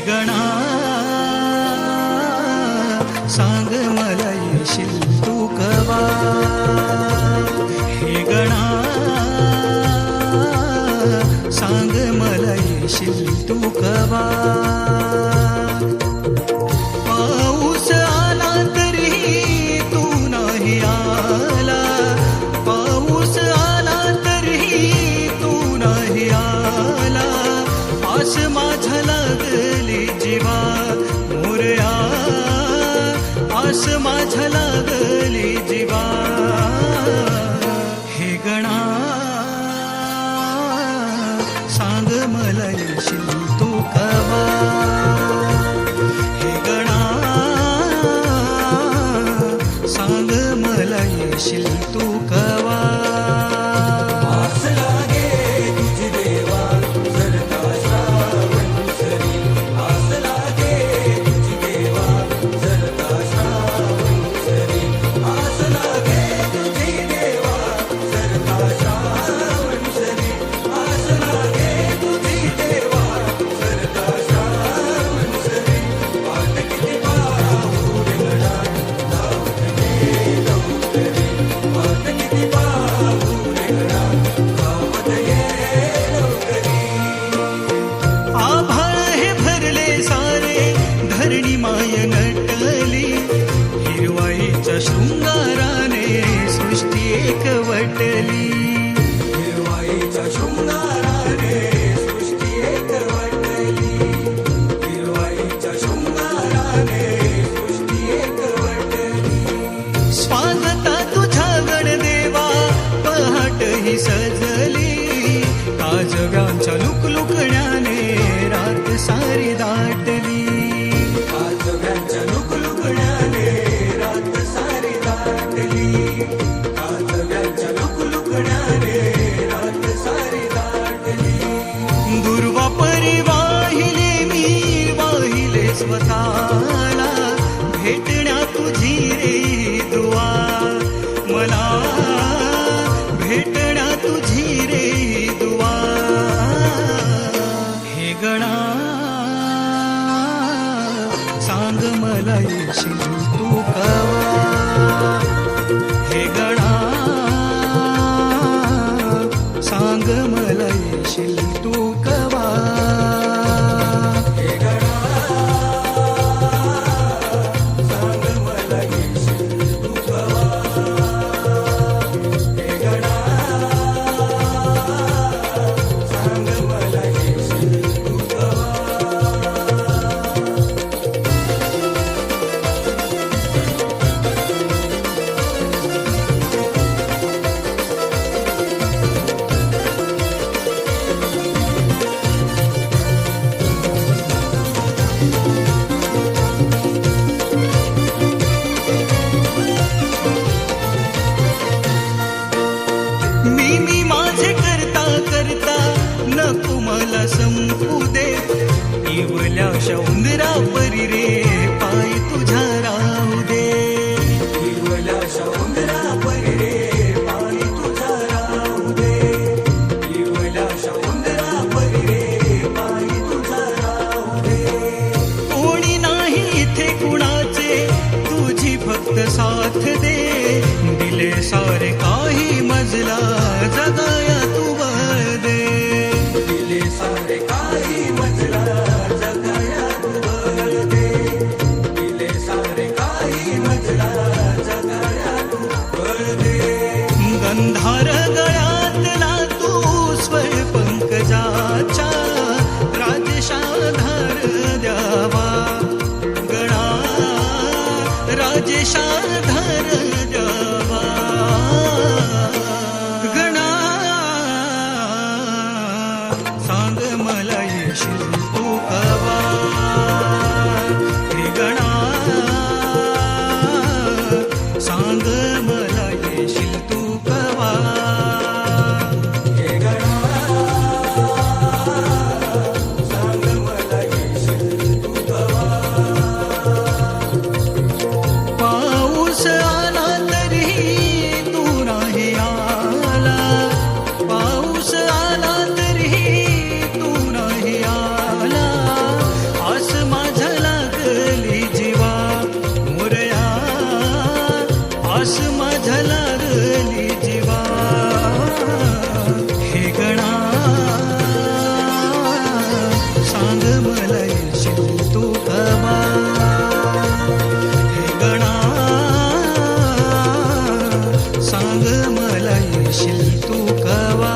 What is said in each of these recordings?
गणा सांग मला येशील तू कवा, हे गणा सांग मला येशील तू कवा. पाऊस आला तरी तू नाही आला, पाऊस आला तरी तू नाही आला. आस माझ्या लागली जीवा मोरया, आस माझ्या लागली जीवा. हे गणा सांग मला येशील तू कवा, हे गणा सांग मला येशील तू कवा. आस लागे तुझी देवा सरता श्रावण सरी, आस लागे तुझी देवा सरता श्रावण सरी, आस लागे तुझी देवा सरता श्रावण सरी, आस लागे तुझी देवा सरता श्रावण सरी. वाट किती पाहू रे गणा धावत ये लवकरी, वाट किती पाहू रे गणा धावत ये लवकरी. आभाळ हे भरले सारे धरणी माय नटली, हिरवाईच्या शृंगाराने सृष्टी एकवटली. हिरवाईच्या शृंगाराने सृष्टी एकवटली, हिरवाईच्या शृंगाराने सृष्टी एकवटली. स्वागता तुझ्या गणदेवा पहाट ही सजली, काजव्यांच्या लुकलुकण्याने रात सारी दाटली. काजव्यांच्या लुकलुकण्याने रात सारी दाटली, काजव्यांच्या लुकलुकण्याने रात सारी दाटली. दुर्वा परी वाहिले मी वाहिले स्वतःला, भेटण्या तुझी रे दुआ मला, भेटण्या तुझी रे दुआ. हे गणा सांग मला येशील तू कवा, हे गणा सांग मला येशील तू कवा. हे गणा सांग मला येशील तू कवा, हे गणा सांग मला येशील तू कवा. मी माझे करता करता नको मला संपू दे, इवल्याशा उंदरा परी रे पाय तुझ्या राहू दे. हिरवल्याशा उंदरा परी रे पाय तुझा राहू दे, हिरवल्याशा उंदरा परी रे पाय तुझा राहू दे. कोणी नाही इथे कुणाचे तुझी फक्त साथ दे, दिले सारे काही मजला जगाया तू बळ दे. दिले सारे काही मजला जगाया तू बळ दे, दिले सारे काही मजला जगाया तू बळ दे. गंधार गळ्यातला तू स्वर पंकजाच्या, राजेशाधार द्यावा गणा, राजेशाधार द्यावा. मला येशील तू कवा हे गणा सांग मला येशील तू कवा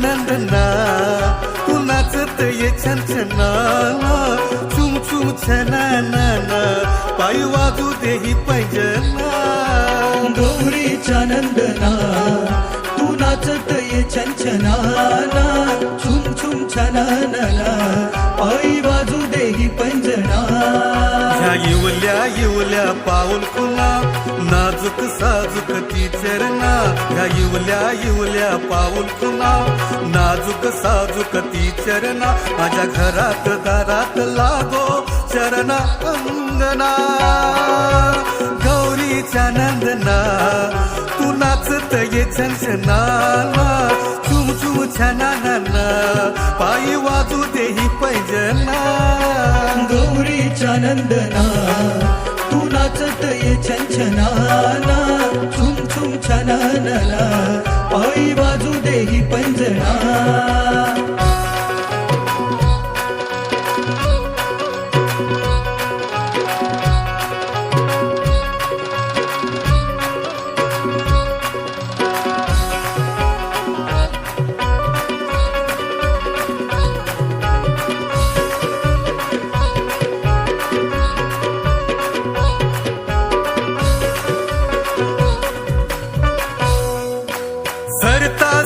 नंदना तू नाचत ये छन छनाना चुम चुम छनाना पायी वाजू दे ही पैजना गौरीच्या नंदना तू नाचत ये छनछनाना छुम छुम छनाना पायी वाजू दे ही पंजना ह्या येवल्या पाऊल खुला नाजूक साजूक ती चरणा ह्या येवल्या पाऊल खुला नाजूक साजूक ती चरणा माझ्या घरात दारात लागो चरणा अंगना गौरीच्या नंदना तू नाचत ये छनछनाना चुम चुम छनाना पायी वाजू दे ही पैजना गौरीच्या नंदना तू नाचत ये छनछनाना छुम छुम छनाना पायी वाजू दे ही पंजना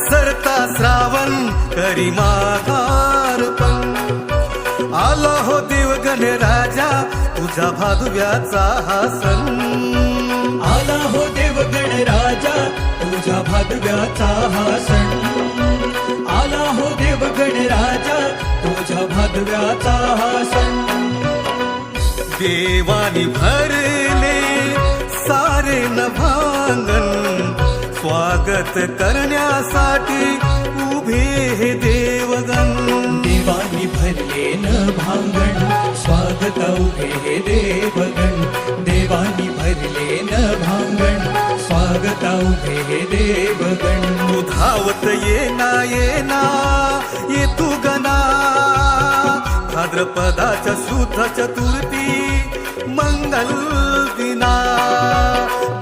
सरता श्रावण करी माघार पण आला हो देवगण राजा तुझा भादव्याचा हा सण आला हो देवगण राजा तुझा भादव्याचा हा सण आला हो देवगण राजा तुझा भादव्याचा हा सण देवानी भरले सारे नभांगण स्वागत करण्यासाठी उभे हे देवगण देवानी भरले न भांगण स्वागत उभे हे देवगण देवानी भरले न भांगण स्वागत उभे हे देवगण तू धावत येना ये तू गणा भाद्रपदाच्या शुद्ध चतुर्थी मंगल दिना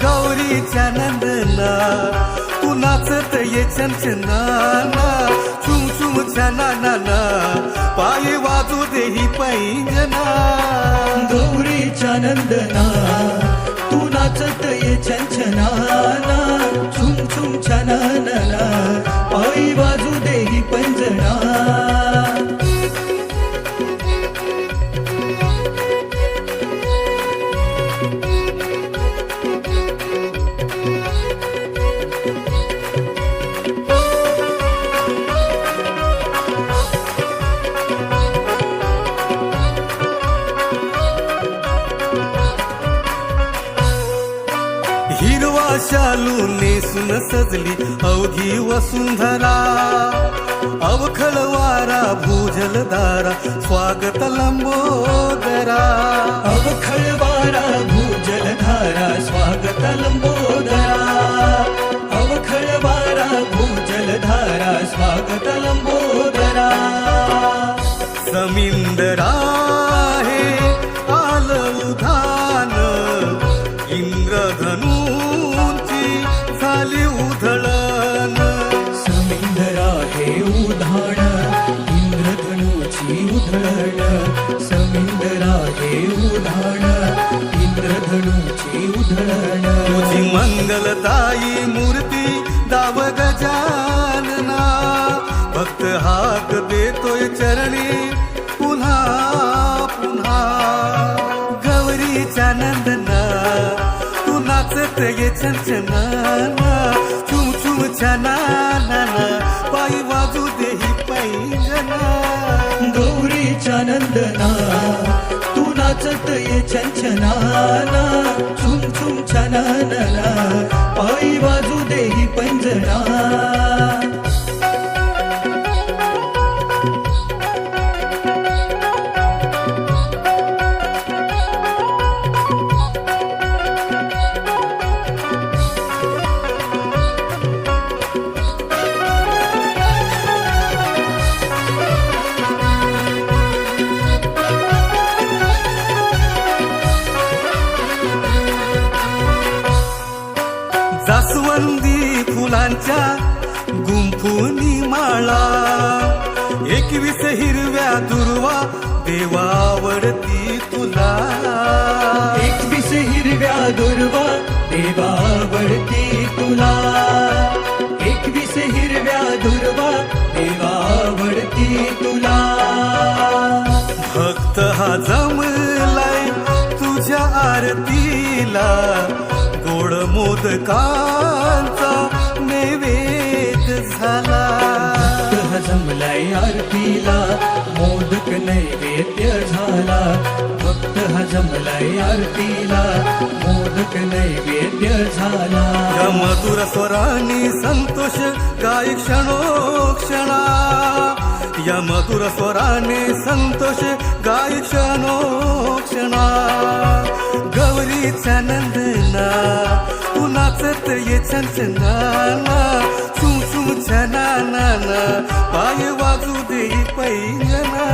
गौरीच्या नंदना तू नाचत ये छनछनाना चुम चुम छनाना पायी वाजू दे ही पैंजना गौरीच्या नंदना तू नाचत ये छनछनाना छुम छुम छनाना पायी वाजू दे ही पंजना हिरवा शालू नेसून सजली अवघी वसुंधरा अवखळ वारा भूजलधारा स्वागत लंबोदरा अवखळ वारा भूजलधारा स्वागत लंबोदरा अवखळ वारा भूजलधारा स्वागत लंबोदरा समिंदरा हे आलं उधान इंद्रधनूंची झाली उधळण समिंदरा हे उधाण इंद्रधनुची उधळण समिंदरा हे उधाण इंद्रधनुची उधळण तुझी मंगलदायी मूर्ती दाव गजानना भक्त हाक देतोय चरणी पुन्हा पुन्हा गौरीच्या नंदना तू नाचत ये छनछनाना चुम चुम छनाना पायी वाजू देही पैंजना गौरीच्या नंदना तू नाचत ये छनछनाना चुम चुम छनाना पायी वाजू देही पंजना जास्वंदी फुलांच्या गुंफुनी माळा 21 हिरव्या दुर्वा देवा आवडती तुला 21 हिरव्या दुर्वा देवा आवडती तुला 21 हिरव्या दुर्वा देवा आवडती तुला भक्त हा जमलाय तुझ्या आरतीला गोड मोदकांचा नैवेद्य झाला भक्त जमलाय आरतीला मोदक नैवेद्य झाला भक्त जमलाय आरतीला मोदक नैवेद्य झाला या मधुर स्वरांनी संतोष गाय क्षणोक्षणा या मधुर स्वराने संतोष गाय क्षणोक्षणा गौरीच्या नंदना तू नाचत ये छनछनाना चुम चुम छनाना पाय वाजू दे पैंजना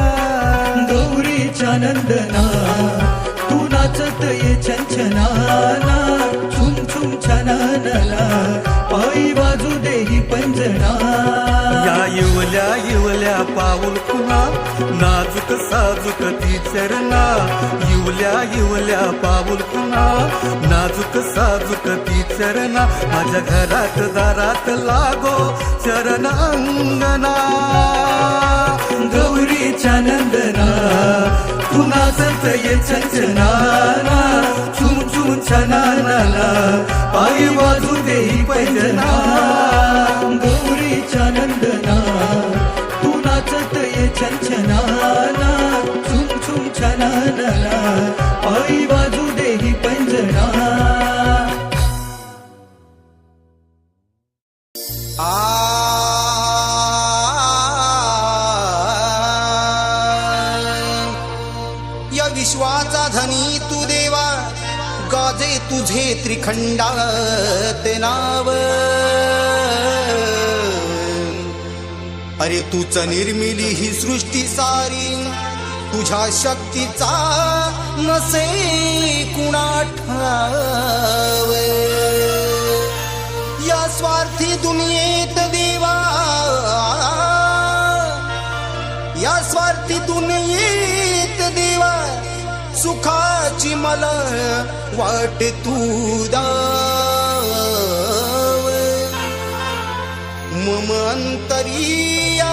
गौरीच्या नंदना तू नाचत ये छनछनाना चुम चुम छनाना पायी वाजू देही पंजना या इवल्या पाऊल खुना नाजूक साजूक ती चरणा इवल्या पाऊल खुना नाजूक साजूक ती चरणा माझ्या घरात दारात लागो चरण अंगना गौरीच्या नंदना तू नाचत ये छनछनाना चुम चुम छनाना पायी वाजू देही पैजना गौरीच्या नंदना तू नाचत ये छनछनाना चुम चुम छनाना पायी वाजू देही पंजना या विश्वाचा धनी तू देवा गाजे तुझे त्रिखंडात नाव अरे तूच निर्मिली ही सृष्टी सारी तुझ्या शक्तीचा नसे कुणा ठाव या स्वार्थी दुनियेत देवा या स्वार्थी दुनियेत देवा सुखाची मला वाट तू दाव मम अंतरिया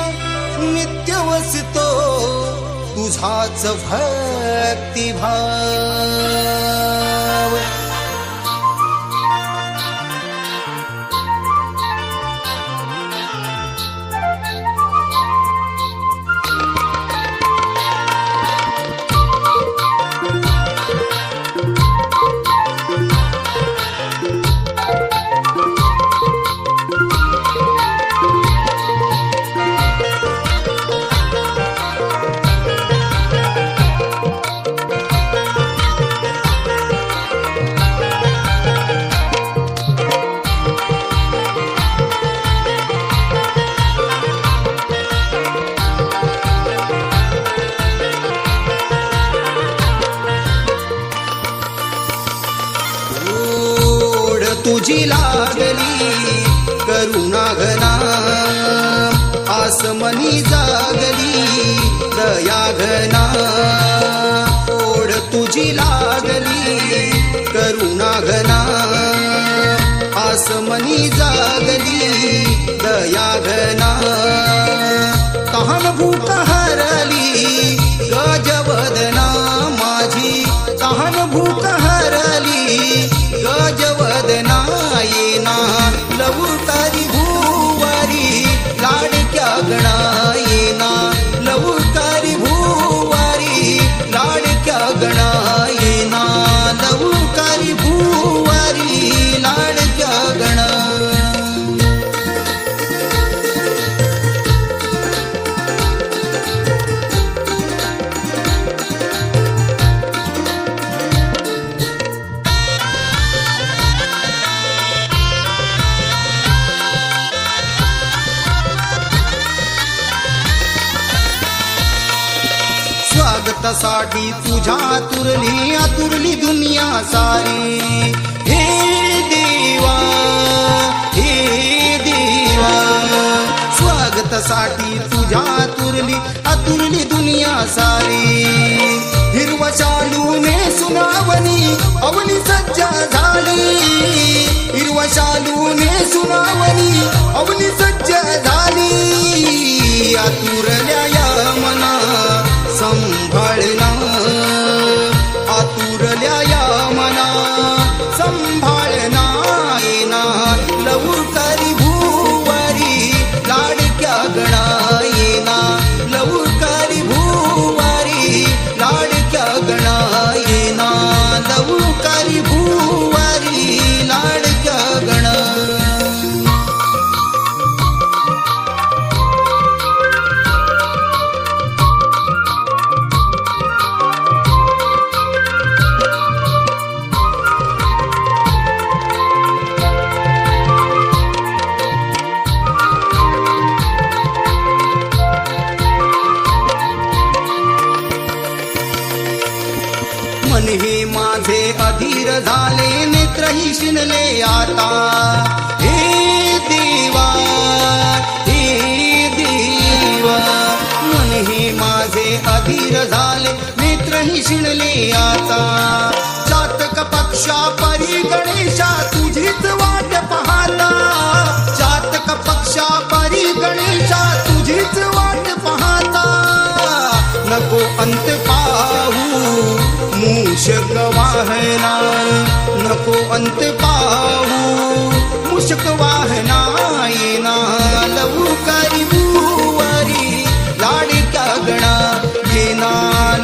नित्य वसतो तुझाच भक्तिभाव तुझी लागली करुणा घना आसमनी जागली दया घना ओढ तुझी लागली करुणा घना आसमनी जागली दया घना तहान भूक हरली गजवदना माझी तहान भूक हरली गजवदना येना लवकारी भूवारी लाडक्या गणा येना लवकारी भूवारी लाडक्या गणा येना लवकारी भूवारी लाडक्या गणा स्वागतासाठी तुझ्या आतुरली दुनिया सारी हे देवा स्वागतासाठी तुझ्या आतुरली दुनिया सारी हिरवा शालूने सुनावनी अवनी सज्जा झाली हिरवा शालूने सुनावनी अवनी सज्जा झाली आतुरल्या या मना संभाळना आतुरल्या या मना संभाळना येना लवकारी भूवारी लाडक्या गणा येना लवकारी भूवारी लाडक्या गणा येना लवकारी भूवारी लाडक्या गणा मन हे माझे अधीर झाले नेत्रही शिनले आता हे देवा मन हे माझे अधीर झाले नेत्रही शिनले आता चातक पक्षा परी गणेशा तुझीच वाट पाहता चातक पक्षा परी गणेशा तुझीच वाट पाहता नको अंत पाहू मूषक वाहना नको अंत पाहू मूषक वाहना येना लवकारी भूवारी लाडक्या गणा येना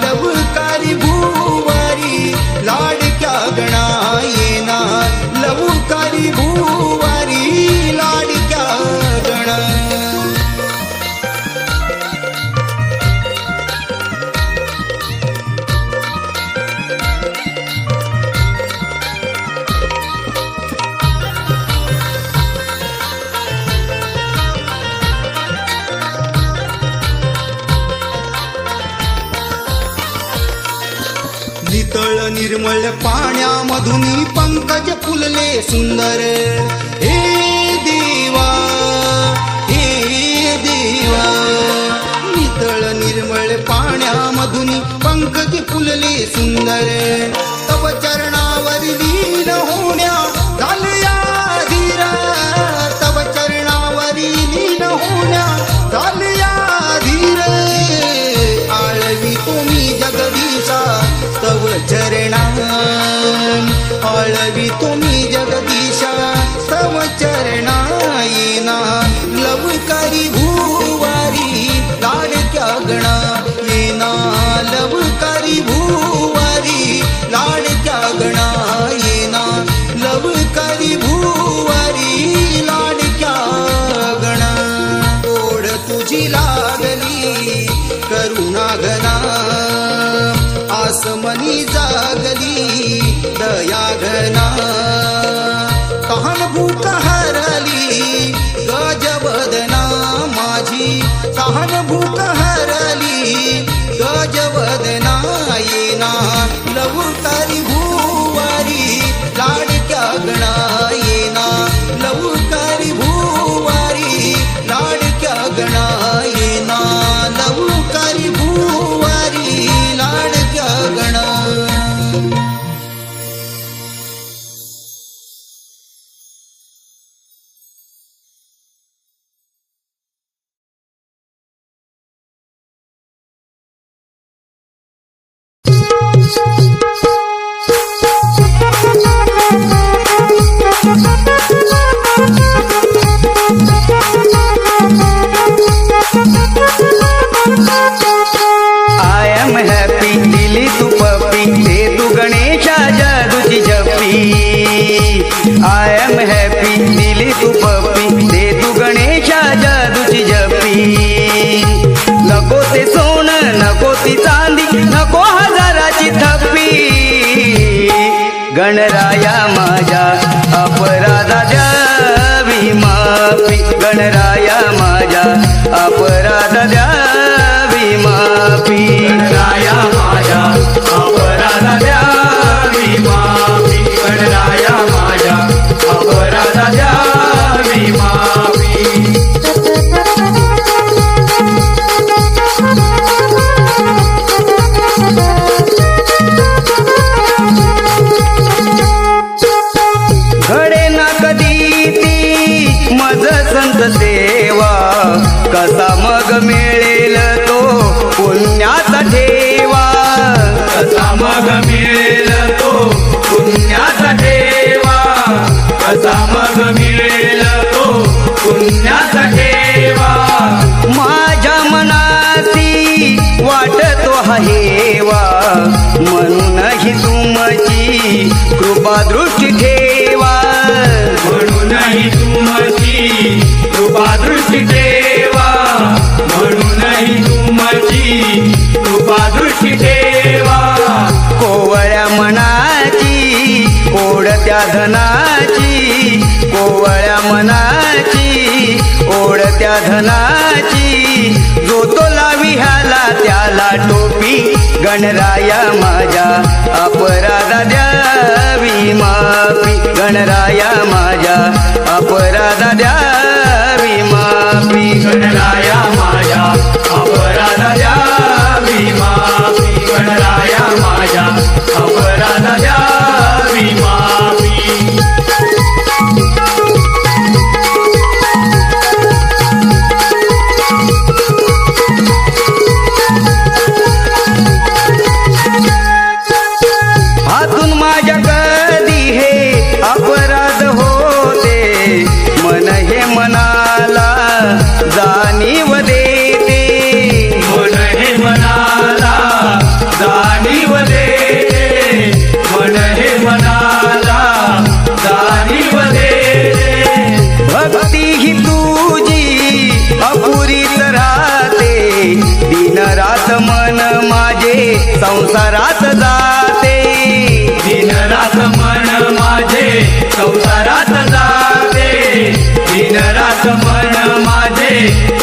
लवकारी भूवारी लाडक्या गणा येना लवकारी भूवारी लाडक्या गणा नितळ निर्मळ पाण्यामधून पंकज फुलले सुंदर हे देवा नितळ निर्मळ पाण्यामधून पंकज फुलले सुंदर तव चरणावर लीन होण्या झालया धीरा तव चरणावर लीन होण्या झालया धीर आळवी तुम्ही जगदीशा तव चरणा आळवी तुम्ही जगदीशा तव चरणा येना लवकारी भूवारी लाडक्या गणा येना लवकारी भूवारी लाडक्या आय एम हॅपी दिली तू पप्पी दे तू गणेशा जादूची जप्पी आय एम हॅपी दिली तू पप्पी दे तू गणेशा जादूची जप्पी नको ते सोनं नको ती चांदी नको हजाराची थप्पी गणराया माझ्या अपराधा द्यावी माफी गणराया माझ्या अपराधा द्यावी माफी गणराया माझ्या अपराधा द्यावी माफी गणराया माझ्या अपराधा द्यावी माफी घडे ना कधी ती मज संत सेवा कसा मग मिळेल तो पुण्याचा ठेवा कसा मग मिळेल तो पुण्याचा ठेवा कसा मग मिळेल तो पुण्याचा ठेवा माझ्या मनाची वाटतो हा हेवा म्हणूनही तुमची कृपा दृष्टी ठेवा म्हणूनही तुमची कृपा दृष्टी ठेवा म्हणूनही तुमची कृपा दृष्टी ठेवा कोवळ्या मनाची ओढत्या धनाची कोवळ्या मनाची ओढत्या धनाची जो तो लावी ह्याला त्याला टोपी गणराया माझ्या अपराधा द्यावी माफी गणराया माझ्या अपराधा द्यावी माफी गणराया माझ्या अपराधा द्यावी माफी गणराया माझ्या अपराधा द्यावी माफी हातून माझ्या कधी हे अपराध होते मन हे मनाला जाणीव देते मन हे मनाला जाणीव देते मन हे मनाला जाणीव देते भक्ती ही तुझी अपुरीच राहते दिन रात मन माझे संसारात जाते दिन रात मन माझे संसारात जाते दिन रात मन माझे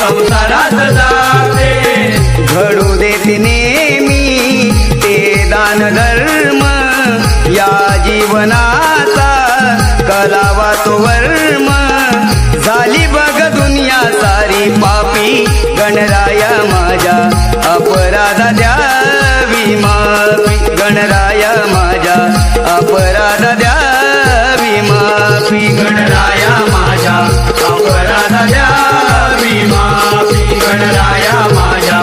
संसारात जाते घडू देते नेहमी ते दान धर्म या जीवनाचा कलावा तो वर्म झाली बघ दुनिया सारी पापी गणराया माझ्या अपराधा द्यावी माफी गणराया माझ्या अपराधा द्यावी माफी गणराया माझ्या अपराधा द्यावी माफी गणराया माझ्या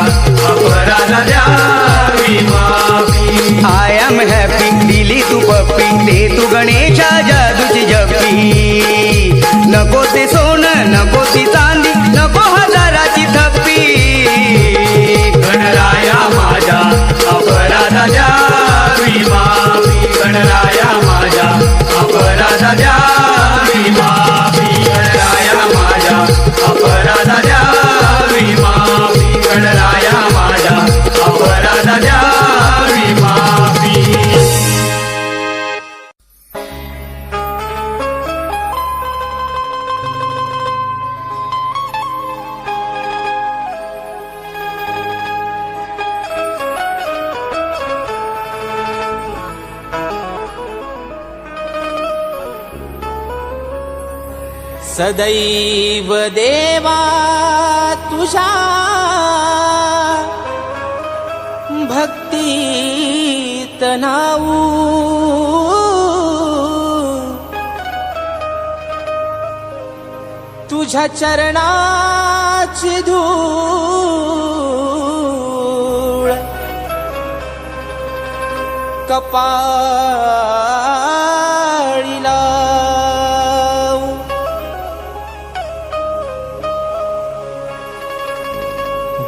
अपराधा द्यावी माफी आय एम हॅपी दिली तू पप्पी दे तू गणेशा जादूची जप्पी नको ते सोनं नको ती चांदी नको हजाराची थप्पी गणराया माझ्या अपराधा द्यावी माफी गणराया माझ्या अपराधा द्यावी माफी गणराया माझ्या अपराधा द्यावी माफी गणराया माझ्या अपराधा द्यावी माफी सदैव देवा तुझा भक्तीत नाऊ तुझ्या चरणाची धूळ कपाळी लावू.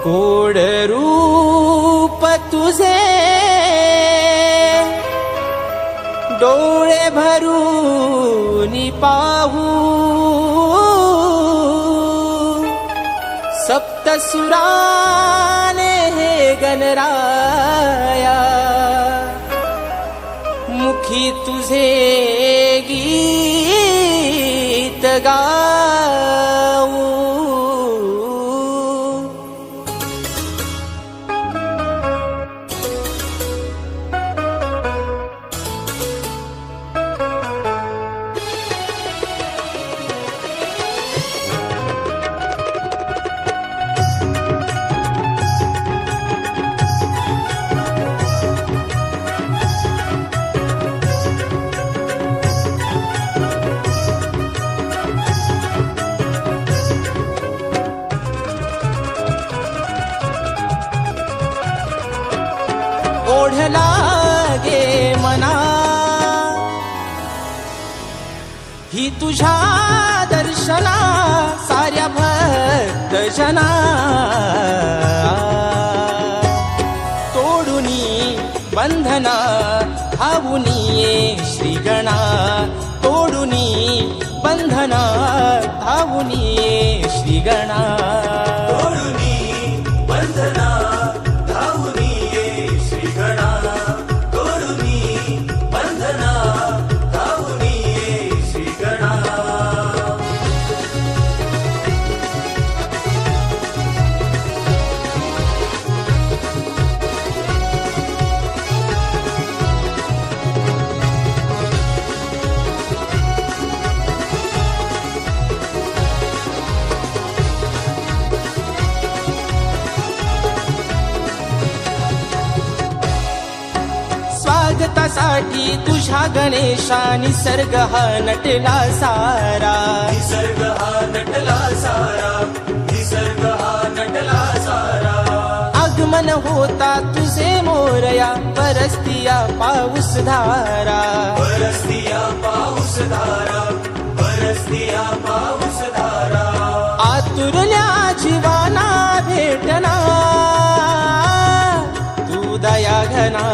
गोड रूप तुझे डोळे भरून पाहू. सप्तसुराने हे गणराया मुखी तुझे गीत गाऊ. ओढ लागे मना ही तुझ्या दर्शना साऱ्या भक्त जना. तोडुनी बंधना धावुनी ये श्रीगणा. तोडुनी बंधना धावुनी ये श्रीगणा. स्वागतासाठी तुझ्या गणेशा निसर्ग हा नटला सारा. निसर्ग हा नटला सारा. निसर्ग हा नटला सारा. आगमन होता तुझे मोरया परस्तिया पाऊस धारा. परस्तिया पाऊस धारा. परस्तिया पाऊस धारा. आतुरल्या जीवाना भेटना तू दया घना.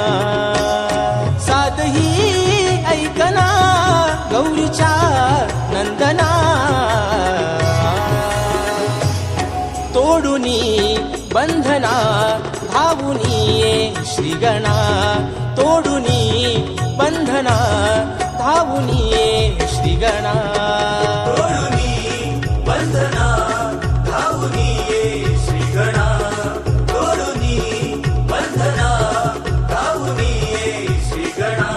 साधही ऐकना गौरीच्या नंदना. तोडुनी बंधना धावुनी ये श्रीगणा. तोडुनी बंधना धावुनी ये श्रीगणा. तोडुनी बंधना धावुनी ये श्रीगणा. तोडुनी बंधना धावुनी ये श्रीगणा.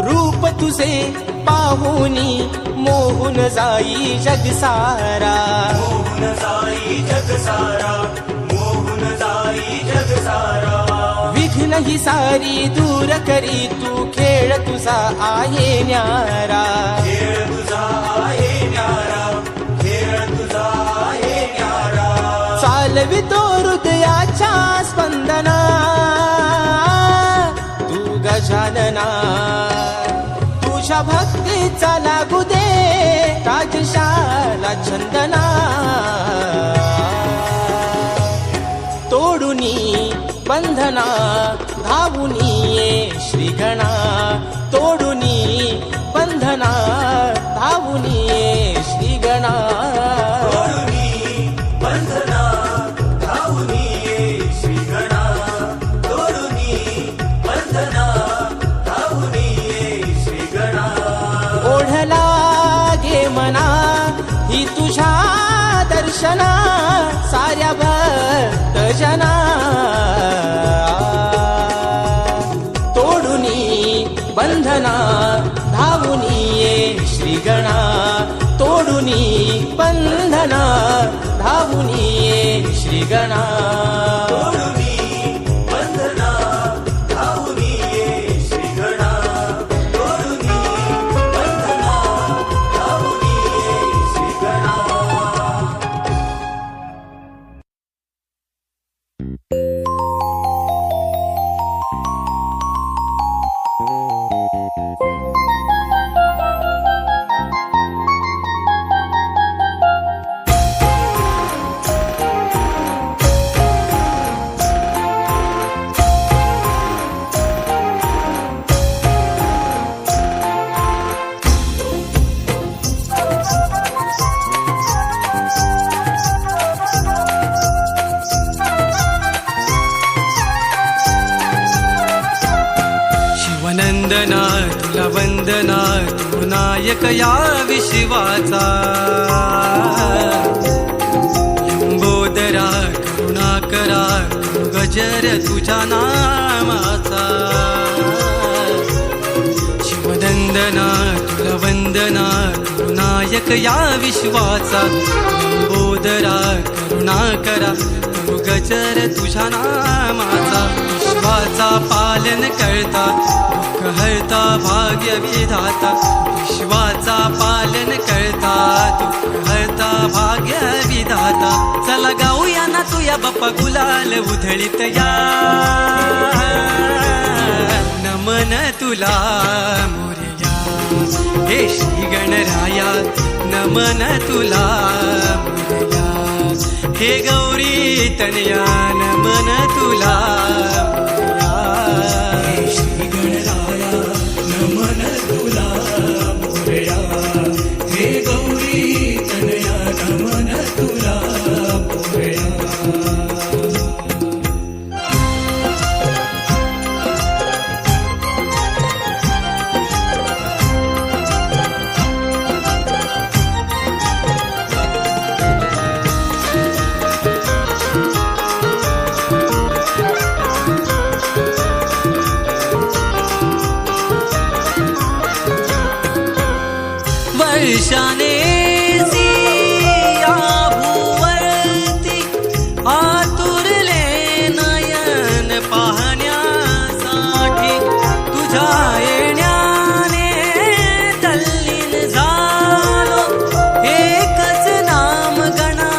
रूप तुझे पाहुनी मोहून जाई जग सारा. मोहून जाई जग सारा. मोहून जाई जग सारा. विघ्न ही सारी दूर करी तू खेळ तुझा आहे न्यारा. खेळ तुझा आहे न्यारा. खेळ तुझा आहे न्यारा. चालवितो हृदयाच्या स्पंदना तू गजानना. तुझ्या भक्तीचा लागू दे राजशाला चंदना. तोडुनी बंधना धावुनी ये श्रीगणा. तोडुनी बंधना धावुनी ये श्रीगणा. तोडुनी बंधना धावुनी ये श्रीगणा. तोडुनी बंधना धावुनी ये श्रीगणा. ओढ लागे मना ही तुझ्या दर्शना साऱ्या भक्त जना तोडुनी बंधना धावुनी ये श्रीगणा तोडुनी बंधना धावुनी ये श्रीगणा तोडुनी बंधना धावुनी ये श्रीगणा तोडुनी बंधना धावुनी ये श्रीगणा शिवनंदना तुला वंदना तू नायक या विश्वाचा लंबोदरा करुणाकरा तू गजर तुझ्या नामाचा शिवनंदना तुला वंदना तू नायक या विश्वाचा लंबोदरा करुणाकरा तू गजर तुझ्या नामाचा विश्वाचा पालन करता दुःख हरता भाग्य विधाता विश्वाचा पालन करता दुःख हरता भाग्य विधाता चला गाऊया ना तुया बाप्पा गुलाल उधळीत या नमन तुला मोरया हे श्री गणराया नमन तुला मोरया हे गौरी तनया नमन तुला मोरया हे श्री गणराया नमन तुला मोरया हे गौरी तनया नमन तुला मोरया वर्षाने सिया भूवरती आतुरले नयन पाहण्यासाठी तुझ्या येण्याने तल्लीन झालो एकच नाम गणा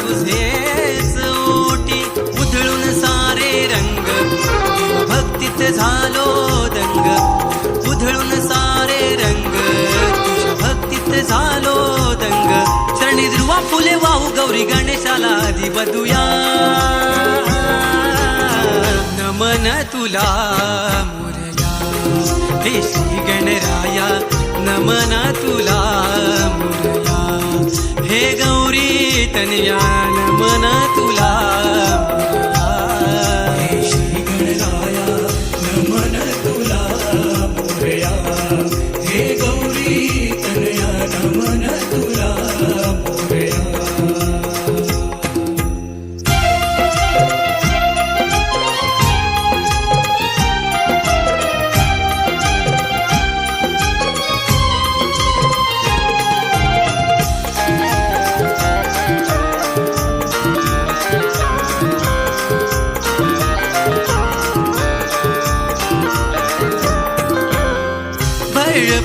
तुझेच ओटी उधळून सारे रंग भक्तीत झालो दंग उधळून सारे रंग झालो दंग चरणी ध्रुवा फुले वाहू गौरी गणेशाला आधी बदूया नमन तुला मोरया हे श्री गणराया नमन तुला मोरया हे गौरी तनया नमन तुला मोरया हे श्री गणराया नमन तुला मोरया हे गौरी तनया नमन तुला मोरया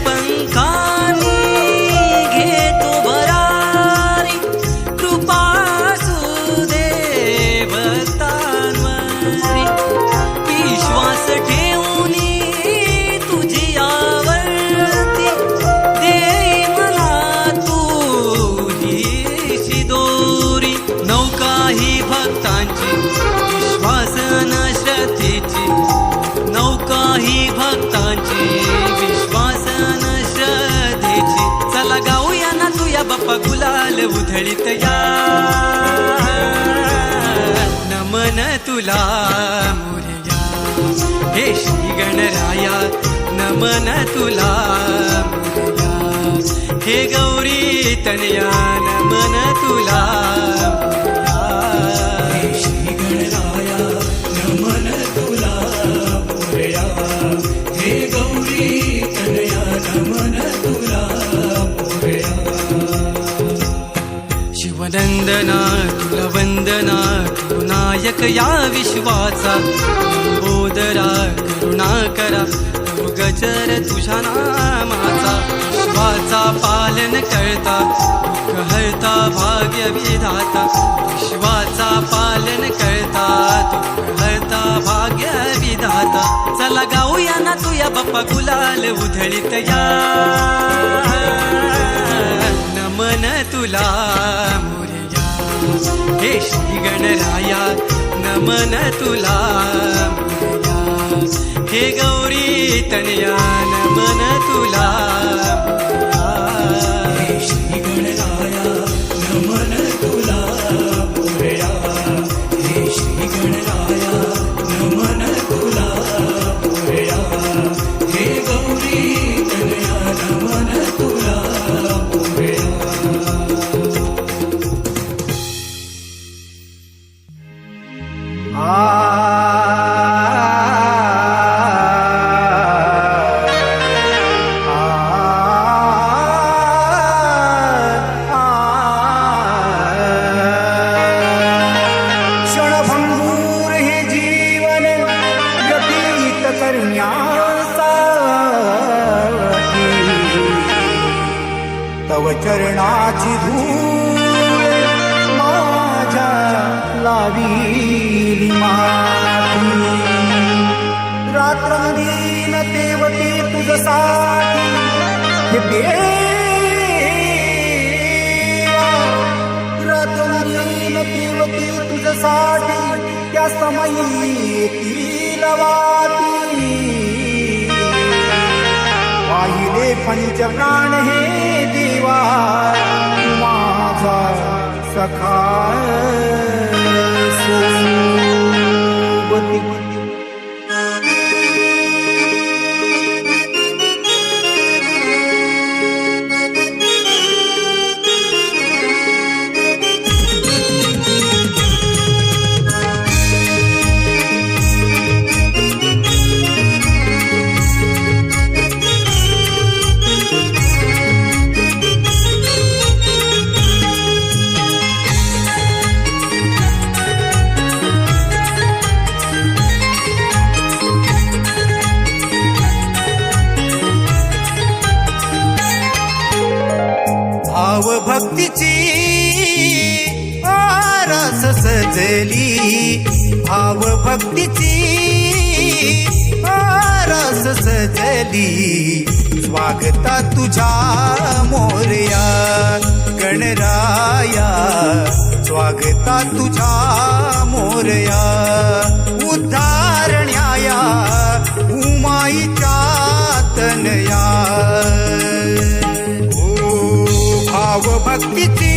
पंखानी घेतो भरारी कृपा सुदे भक्तांवरी विश्वास ठेवूनी तुझी आवडती दे मला तू ही शिदोरी नौका ही भक्तांची विश्वासन श्रद्धेची नौका ही भक्तांची विश्वासन श्रद्धेची चला गाऊया ना तुया बाप्पा गुलाल उधळीत या नमन तुला मोरया हे श्री गणराया नमन तुला मोरया हे गौरी तनया नमन तुला हे श्री गणराया नमन तुला मोरया हे गौरी तनया नमन तुला मोरया शिवनंदना तुला वंदना तू नायक या विश्वाचा बोदरा करुणा करा तू गजर तुझ्या नामाचा विश्वाचा पालन करता दुःख हरता भाग्य विधाता विश्वाचा पालन करता दुःख हरता भाग्य विधाता चला गाऊया ना तुया बाप्पा गुलाल उधळीत या नमन तुला मोरया हे श्री गणराया नमन तुला मोरया हे गौरी तनया नमन तुला मोरया हे श्री गणराया नमन तुला मोरया हे श्री गणराया नमन तुला मोरया हे गौरी तनया नमन तुला मोरया क्षणभंगूर हे जीवन व्यतीत करण्यासाठी तव चरणाची धूळ माझ्या लावीली माती रात्रंदीन तेवती तुझसाठी हे देवा रात्रंदीन तेवती तुझसाठी त्या समयी तील वाती वाहिले पंचप्राण हे देवा तू माझा सखा सोबती भावभक्तीची आरस सजली भावभक्तीची आरस सजली स्वागता तुझ्या मोरया गणराया स्वागता तुझ्या मोरया उद्धारण्याया उमाईच्या तनया भावभक्तीची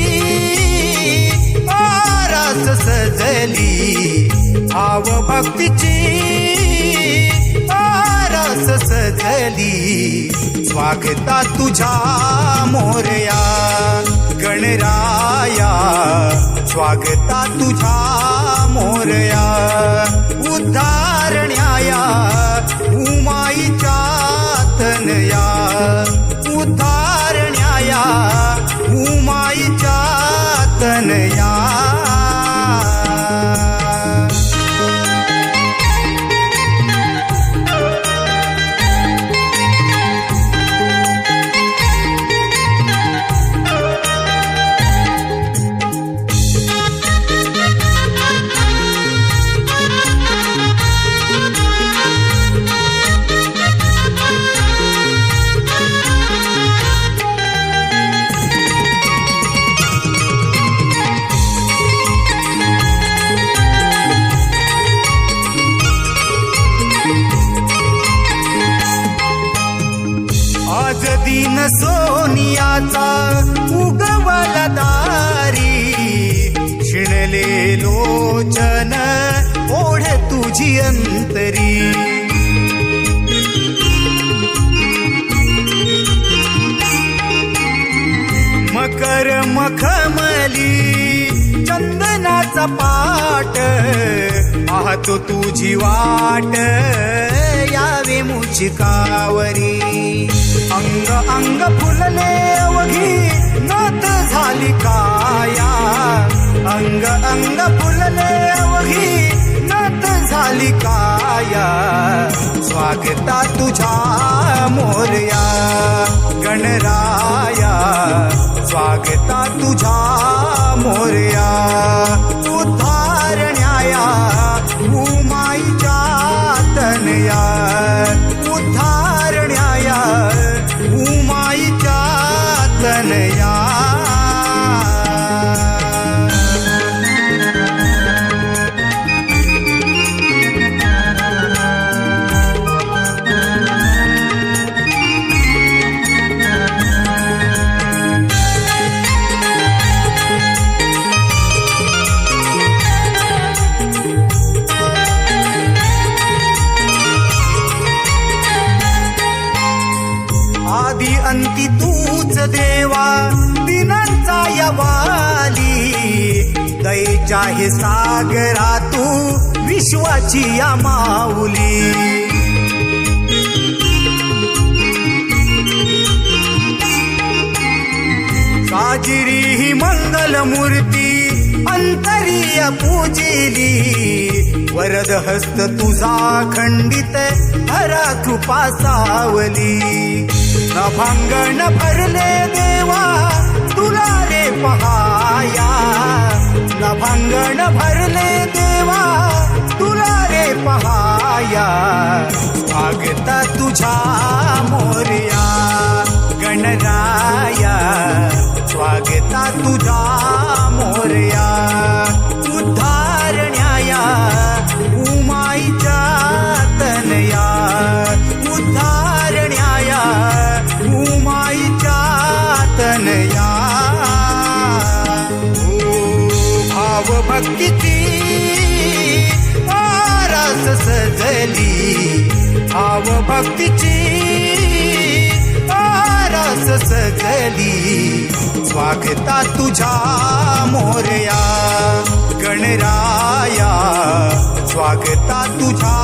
आरस सजली भावभक्तीची आरस सजली स्वागता तुझ्या मोरया गणराया स्वागता तुझ्या मोरया उद्धारण्याया उमाईच्या तनया उद्धारण्याया उमाईच्या तनया दिन सोनियाचा उगवला दारी शिणले लोचन ओढ तुझी अंतरी सपाट पाहतो तुझी वाट यावे मुचिकावरी अंग अंग फुलले अवघी नथ झाली काया अंग अंग फुलले अवघी नथ झाली काया स्वागता तुझा मोरया गणराया स्वागता तुझा मोरया उद्धारण्याया उमाईच्या तनया उद्धारण्याया उमाईच्या तनया आदि अंती तूच देवा दिनांचा यवाली दयेच्या हे सागरा तू विश्वाची या माऊली साजिरी ही मंगल मूर्ती अंतरीय पूजिली वरद हस्त तुझा खंडित हरा कृपा सावली नभांगण भरले देवा तुला रे पहाया नभांगण भरले देवा तुला रे पहाया स्वागता तुझा मोरया गणराया स्वागता तुझा मोरया उद्धारण्याया उमाईच्या तनया उद्धारण्याया उमाईच्या तनया भाव भक्तीची आरास सजली भाव भक्तीची आरास सजली स्वागता तुझा मोरया गणराया स्वागता तुझा